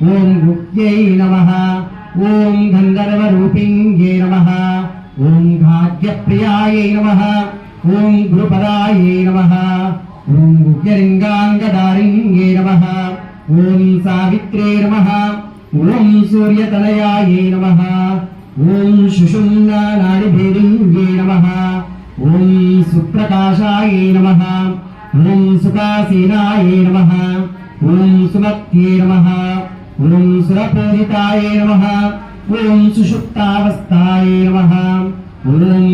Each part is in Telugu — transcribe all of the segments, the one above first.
ఓం గుప్త్యై నమః ఓం గంధర్వరూపిణ్యై నమః ఓం భాగ్యప్రియాయై నమః ఓం గురుపదాయై నమః ఓం గుహ్యలింగాంగధారిణ్యై నమః ఓం సావిత్రే నమః ఓం సూర్యతనయాయై నమః ఓం సుషుమ్నానాడిభేదిన్యై నమః ఓం సుప్రకాశాయై నమః ఓం సుఖాసీనాయై నమః ఓం సుమత్యై నమః ఓం సురపూజితాయై నమః ఓం సుషుప్తావస్థాయై నమః ఓం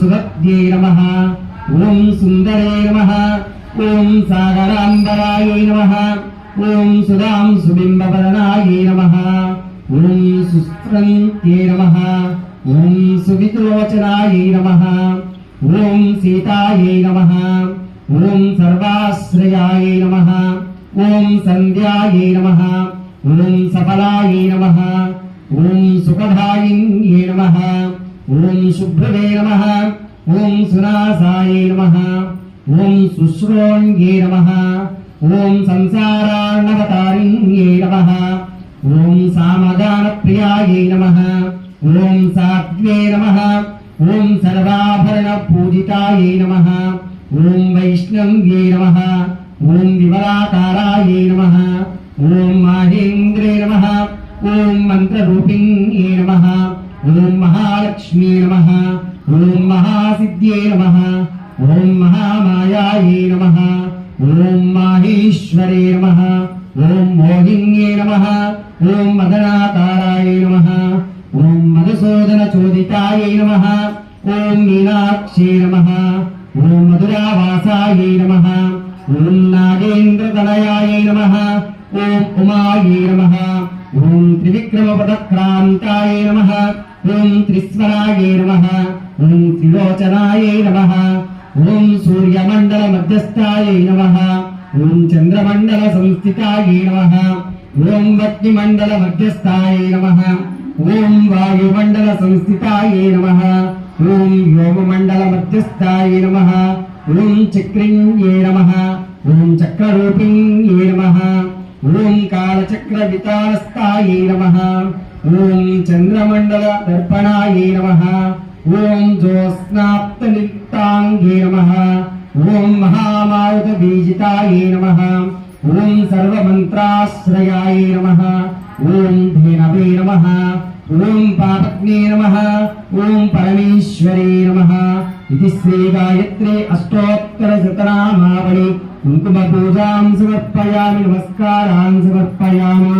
సుగత్యై నమః ఓం సుందరే నమః ఓం సాగరాంబరాయై నమః ఓం సుధాం సుబింబవదనాయై నమః ఓం సుస్త్రంత్యై నమః ఓం సువిలోచనాయై నమః ఓం సీతాయై నమః ఓం సర్వాశ్రయాయై నమః ఓం సంధ్యాయై నమః ఓం సఫలాయై నమః ఓం సుఖదాయిన్యై నమః ఓం శుభ్రవే నమః ఓం సునాసాయై నమః ఓం సుశ్రోణ్యై నమః ఓం సంసారార్ణవతారిణ్యై నమః ఓం సామగానప్రియాయై నమః ఓం సాత్వే నమః ఓం సర్వాభరణ పూజితాయై నమః ఓం వైష్ణవ్యై నమః ఓం విమలాకారాయై నమః ఓం మాహేంద్రే నమః ఓం మంత్రరూపిణ్యై నమః ఓం మహాలక్ష్మీ నమః ఓం మహాసిద్ధ్యై నమః ఓం మహామాయాయై నమః ఓం మాహేశ్వరే నమః ఓం మోహిన్యై నమః ఓం మదనాకారాయై నమః ఓం మధుసూదన చోదితాయై నమః ఓం మీనాక్షే నమః ఓం మధురావాసాయై నమః ఓం నాగేంద్రతనయాయై నమః ఓం ఉమాయై నమః ఓం త్రివిక్రమపదక్రాంతాయై నమః ఓం త్రిస్వరాయై నమః ఓం త్రిలోచనాయై నమః ఓం సూర్యమండల మధ్యస్థాయై నమః ఓం చంద్రమండల సంస్థితాయై నమః ఓం వగ్నిమండల మధ్యస్థాయై నమః ఓం వాయుమండల సంస్థితాయై నమః ఓం వ్యోమమండల మధ్యస్థాయై నమః ఓం చక్రిణ్యై నమః ఓం చక్రరూపిణ్యై నమః ఓం కాలచక్ర వితానస్థాయై నమః ఓం చంద్రమండల దర్పణాయై నమః ఓం జ్యోత్స్నాప్తలిప్తాంగే నమః ఓం మహామారుత బీజితాయై నమః ఓం సర్వమంత్రాశ్రయాయై నమః ఓం ధేనవే నమః ఓం పాపజ్ఞే నమః ఓం పరమేశ్వరే నమః ఇది శ్రీ గాయత్రీ అష్టోత్తర శతనామావళి కుంకుమ పూజాం సమర్పయామి నమస్కారాన్ సమర్పయామి